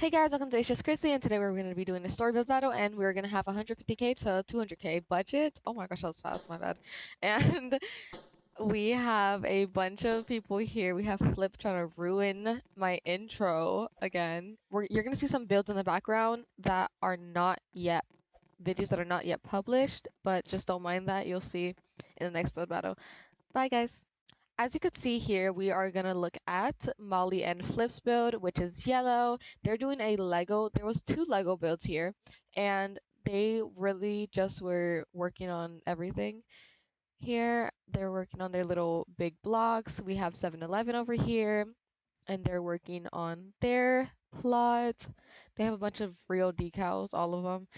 Hey guys, welcome to It's Just Chrissy, and today we're going to be doing a story build battle, and we're going to have 150k to 200k budget. Oh my gosh, that was fast, my bad. And we have a bunch of people here. We have Flip trying to ruin my intro again. You're going to see some builds in the background that are not yet, videos that are not yet published, but just don't mind that. You'll see in the next build battle. Bye guys. As you could see here, we are going to look at Molly and Flip's build, which is yellow. They're doing a Lego. There was two Lego builds here, and they really just were working on everything. Here, they're working on their little big blocks. We have 7-Eleven over here, and they're working on their plot. They have a bunch of real decals, all of them.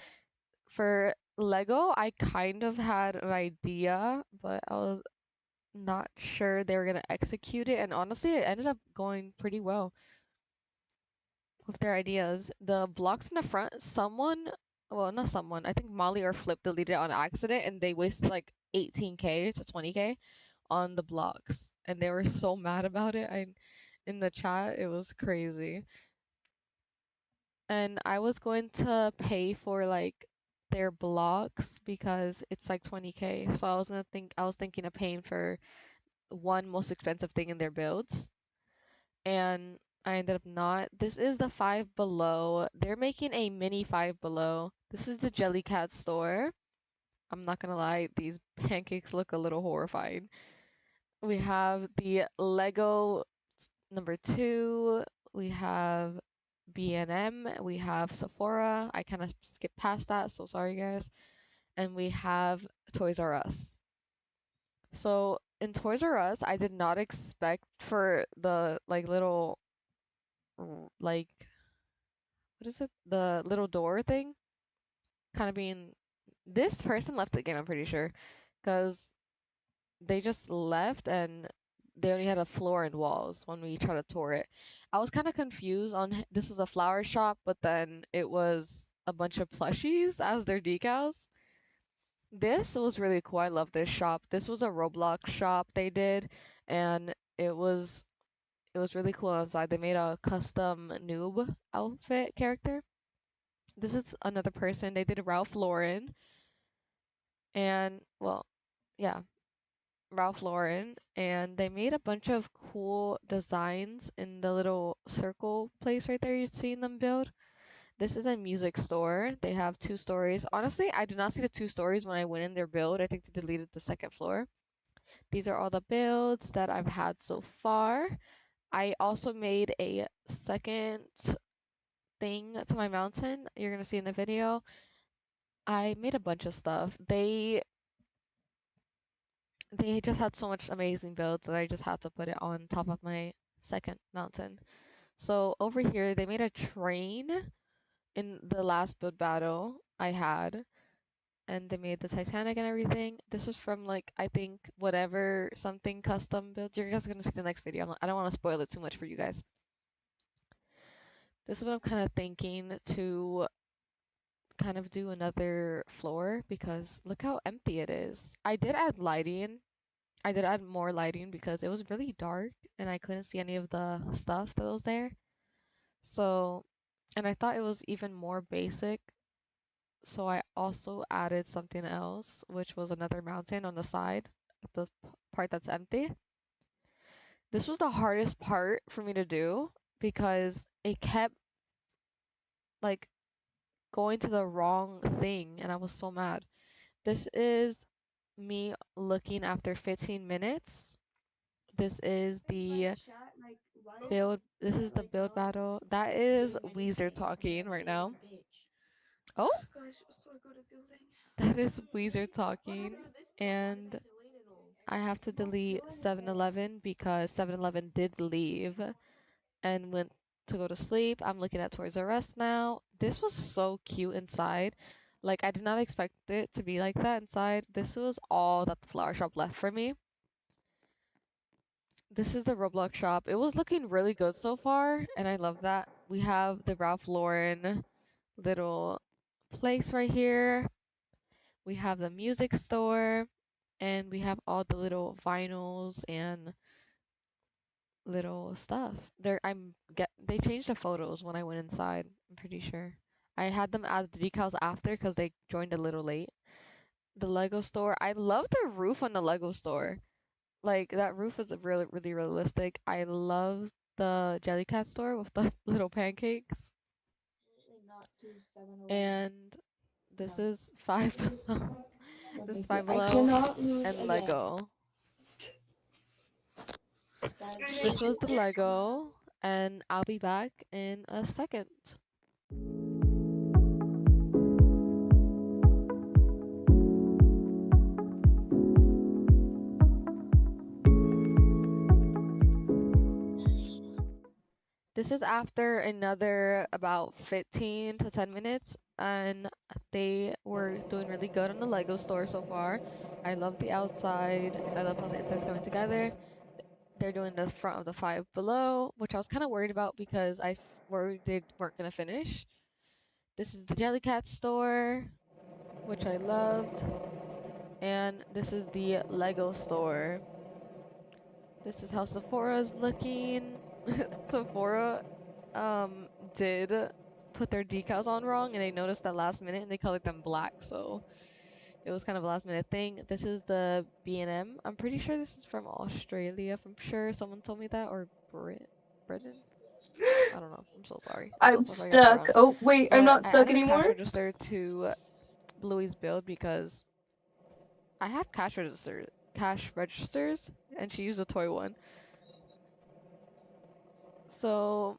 For Lego, I kind of had an idea, but I was not sure they were gonna execute it, and honestly, it ended up going pretty well with their ideas. The blocks in the front, well, not someone, I think Molly or Flip deleted it on accident, and they wasted like 18k to 20k on the blocks, and they were so mad about it. In the chat, it was crazy. And I was going to pay for like their blocks because it's like 20k, so I was thinking of paying for one most expensive thing in their builds, and I ended up not. This is the Five Below. They're making a mini Five Below. This is the Jellycat store. I'm not gonna lie, these pancakes look a little horrifying. We have the Lego #2. We have B&M. We have Sephora. I kind of skipped past that, so sorry guys. And we have Toys R Us. So in Toys R Us, I did not expect for the like little like what is it? The little door thing kind of being this person left the game, I'm pretty sure, because they just left and they only had a floor and walls when we tried to tour it. I was kind of confused on this was a flower shop, but then it was a bunch of plushies as their decals. This was really cool. I love this shop. This was a Roblox shop they did, and it was really cool outside. They made a custom noob outfit character. This is another person. They did Ralph Lauren, and well, yeah, Ralph Lauren, and they made a bunch of cool designs in the little circle place right there you're seeing them build. This is a music store. They have two stories. Honestly, I did not see the two stories when I went in their build. I think they deleted the second floor. These are all the builds that I've had so far. I also made a second thing to my mountain. You're gonna see in the video. I made a bunch of stuff. They just had so much amazing builds that I just had to put it on top of my second mountain. So over here, they made a train in the last build battle I had, and they made the Titanic and everything. This was from like I think whatever something custom build. You're guys gonna see the next video. I don't want to spoil it too much for you guys. This is what I'm kind of thinking to kind of do another floor because look how empty it is. I did add lighting. I did add more lighting because it was really dark and I couldn't see any of the stuff that was there. So, and I thought it was even more basic. So I also added something else, which was another mountain on the side, the part that's empty. This was the hardest part for me to do because it kept like going to the wrong thing and I was so mad. This is me looking after 15 minutes. This is the build. This is the build battle. That is Weezer talking right now. Oh, Guys, so I got a building. that is Weezer talking. And I have to delete 7-Eleven because 7-Eleven did leave and went to go to sleep. I'm looking at Toys R Us now. This was so cute inside. Like, I did not expect it to be like that inside. This was all that the flower shop left for me. This is the Roblox shop. It was looking really good so far, and I love that. We have the Ralph Lauren little place right here. We have the music store, and we have all the little vinyls and little stuff. They changed the photos when I went inside, I'm pretty sure. I had them add the decals after because they joined a little late. The Lego store, I love the roof on the Lego store. Like that roof is really really realistic. I love the Jellycat store with the little pancakes. And this is Five Below. This is Five I Below cannot lose and again. Lego. This was the Lego, and I'll be back in a second. This is after another about 15 to 10 minutes, and they were doing really good on the Lego store so far. I love the outside. I love how the inside's coming together. They're doing this front of the Five Below, which I was kind of worried about because I worried they weren't going to finish. This is the Jellycat store, which I loved. And this is the Lego store. This is how Sephora's looking. Sephora did put their decals on wrong and they noticed that last minute and they colored them black, so it was kind of a last minute thing. This is the B&M. I'm pretty sure this is from Australia. I'm sure someone told me that, or Britain. I don't know. I'm so sorry. I'm so I'm sorry I got that stuck. wrong. Oh, wait, I'm But not I stuck added a cash anymore? register to Bluey's build because I have cash registers, and she used a toy one. So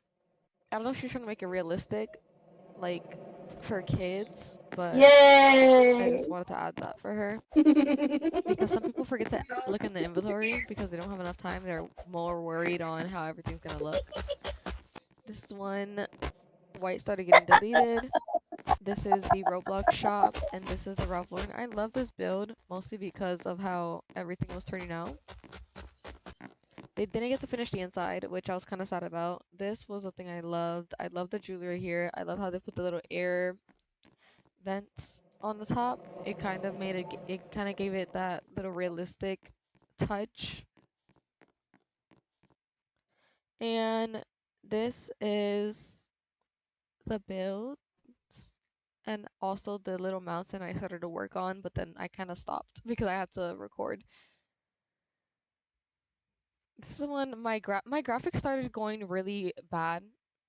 I don't know if she's trying to make it realistic, like for kids, but I Yay! just wanted to add that for her because some people forget to look in the inventory because they don't have enough time. They're more worried on how everything's gonna look. This one, white started getting deleted. This is the Roblox shop, and this is the Ralph Lauren. I love this build mostly because of how everything was turning out. They didn't get to finish the inside, which I was kind of sad about. This was the thing I loved. I love the jewelry here. I love how they put the little air vents on the top. It kind of made it kind of gave it that little realistic touch. And this is the build and also the little mountain I started to work on, but then I kind of stopped because I had to record. This is when my graphics started going really bad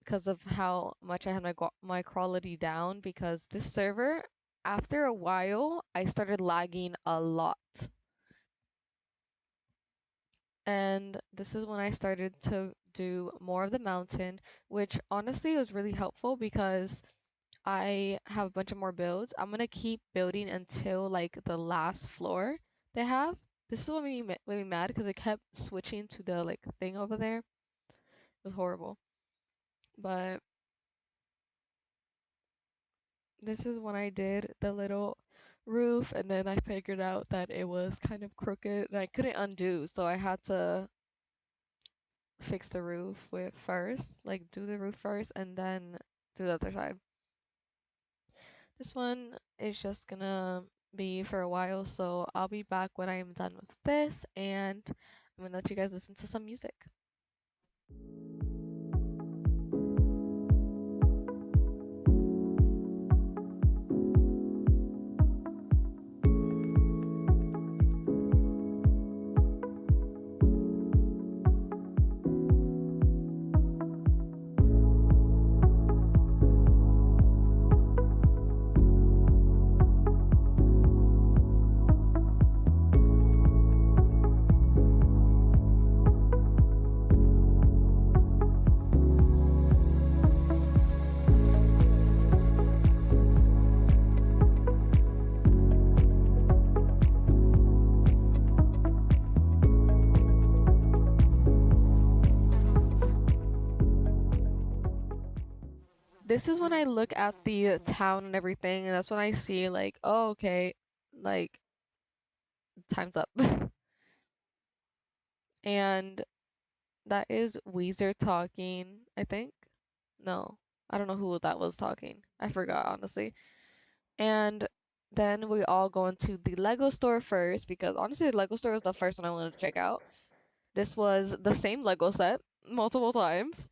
because of how much I had my quality down, because this server, after a while I started lagging a lot. And this is when I started to do more of the mountain, which honestly was really helpful because I have a bunch of more builds. I'm gonna keep building until like the last floor they have. This is what made me mad because it kept switching to the like thing over there. It was horrible. But this is when I did the little roof, and then I figured out that it was kind of crooked and I couldn't undo, so I had to fix the roof with first, like do the roof first and then do the other side. This one is just gonna be for a while, so I'll be back when I am done with this, and I'm gonna let you guys listen to some music. This is when I look at the town and everything, and that's when I see like, oh, okay, like time's up. And that is Weezer talking, I think. No, I don't know who that was talking. I forgot, honestly. And then we all go into the Lego store first because honestly, the Lego store was the first one I wanted to check out. This was the same Lego set. multiple times.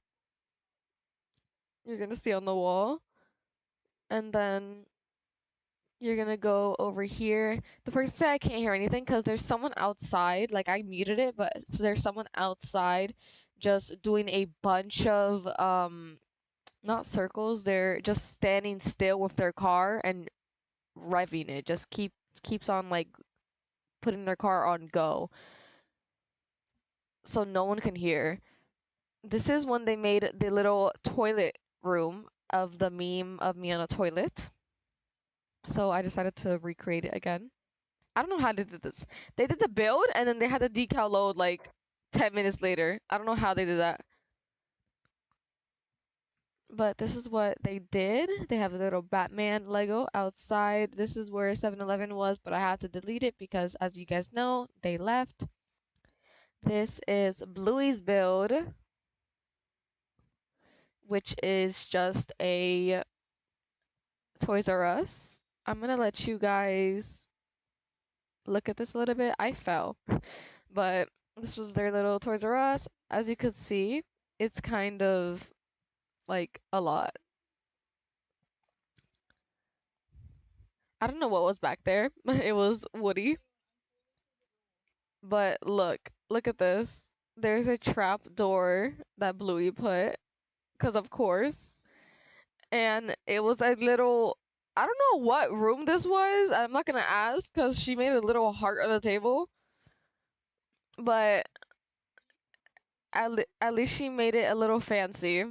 You're gonna see on the wall. And then you're gonna go over here. The person said I can't hear anything because there's someone outside. Like I muted it, but there's someone outside just doing a bunch of not circles. They're just standing still with their car and revving it. Just keeps on like putting their car on go. So no one can hear. This is when they made the little toilet room of the meme of me on a toilet. So I decided to recreate it again. I don't know how they did this. They did the build and then they had the decal load like 10 minutes later. I don't know how they did that. But this is what they did. They have a little Batman Lego outside. This is where 7-Eleven was, but I had to delete it because, as you guys know, they left. This is Bluey's build, which is just a Toys R Us. I'm gonna let you guys look at this a little bit. I fell, but this was their little Toys R Us. As you could see, it's kind of like a lot. I don't know what was back there. It was woody. But look at this. There's a trap door that Bluey put, because of course. And it was a little, I don't know what room this was. I'm not gonna ask because she made a little heart on the table. But at least she made it a little fancy.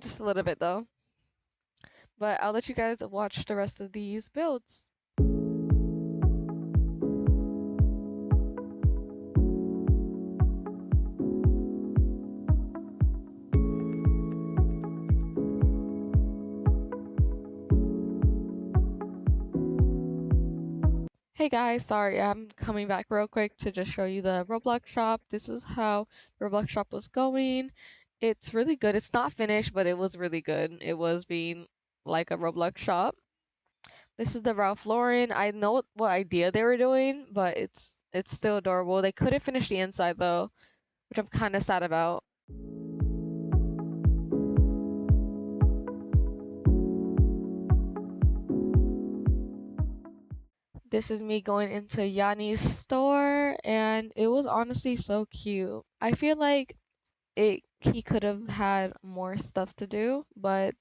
Just a little bit though. But I'll let you guys watch the rest of these builds. Hey guys, sorry, I'm coming back real quick to just show you the Roblox shop. This is how the Roblox shop was going. It's really good. It's not finished, but it was really good. It was being like a Roblox shop. This is the Ralph Lauren. I know what idea they were doing, but it's still adorable. They couldn't finish the inside though, which I'm kind of sad about. This is me going into Yanni's store, and it was honestly so cute. I feel like he could have had more stuff to do, but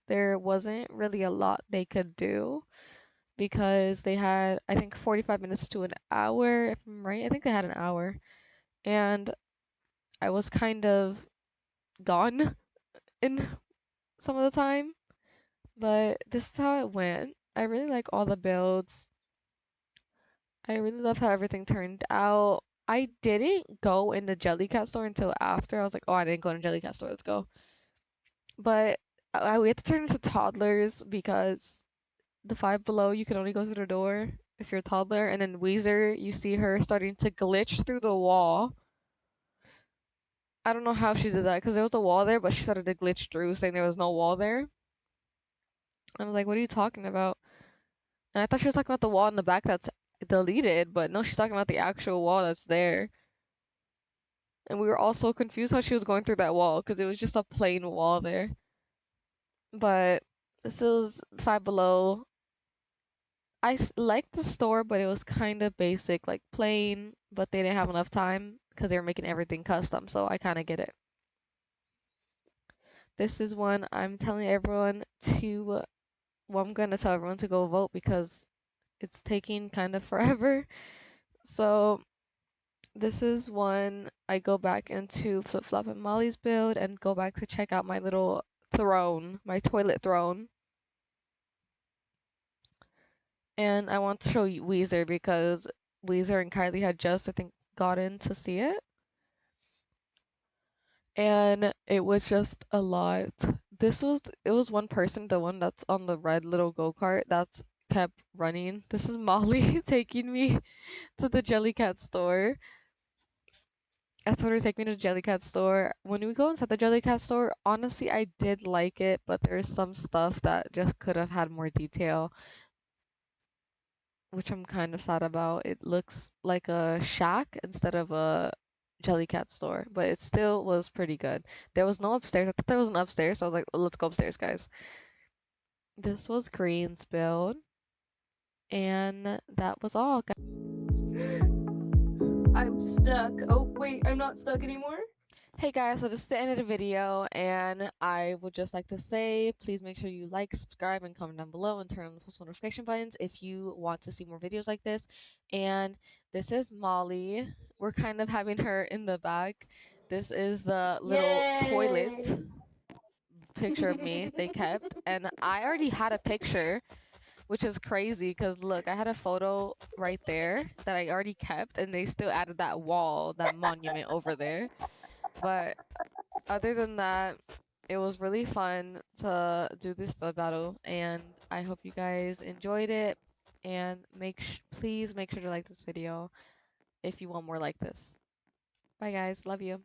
there wasn't really a lot they could do because they had, I think, 45 minutes to an hour, if I'm right. I think they had an hour, and I was kind of gone in some of the time, but this is how it went. I really like all the builds. I really love how everything turned out. I didn't go in the Jellycat store until after. I was like, oh, I didn't go in the Jellycat store. Let's go. But we had to turn into toddlers because the Five Below, you can only go through the door if you're a toddler. And then Weezer, you see her starting to glitch through the wall. I don't know how she did that because there was a wall there, but she started to glitch through, saying there was no wall there. I was like, what are you talking about? And I thought she was talking about the wall in the back that's deleted, but no, she's talking about the actual wall that's there. And we were all so confused how she was going through that wall because it was just a plain wall there. But this is Five Below. I liked the store, but it was kind of basic, like plain, but they didn't have enough time because they were making everything custom, so I kind of get it. This is one I'm telling everyone to, well, I'm gonna tell everyone to go vote because it's taking kind of forever. So this is one I go back into Flip Flop and Molly's build and go back to check out my little throne, my toilet throne. And I want to show you Weezer because Weezer and Kylie had just, I think, gotten to see it. And it was just a lot. It was one person, the one that's on the red little go-kart that's kept running. This is Molly taking me to the Jellycat store. I told her to take me to the Jellycat store. When we go inside the Jellycat store, honestly, I did like it, but there's some stuff that just could have had more detail, which I'm kind of sad about. It looks like a shack instead of a Jellycat store, but it still was pretty good. There was no upstairs. I thought there was an upstairs, so I was like, let's go upstairs, guys. This was Green's build, and that was all, guys. I'm stuck. Oh, wait, I'm not stuck anymore. Hey guys, so this is the end of the video, and I would just like to say, please make sure you like, subscribe, and comment down below, and turn on the post notification buttons if you want to see more videos like this. And this is Molly. We're kind of having her in the back. This is the little toilet Yay! picture of me they kept, and I already had a picture, which is crazy because look, I had a photo right there that I already kept, and they still added that wall, that monument over there. But other than that, it was really fun to do this field battle, and I hope you guys enjoyed it. And please make sure to like this video if you want more like this. Bye guys, love you.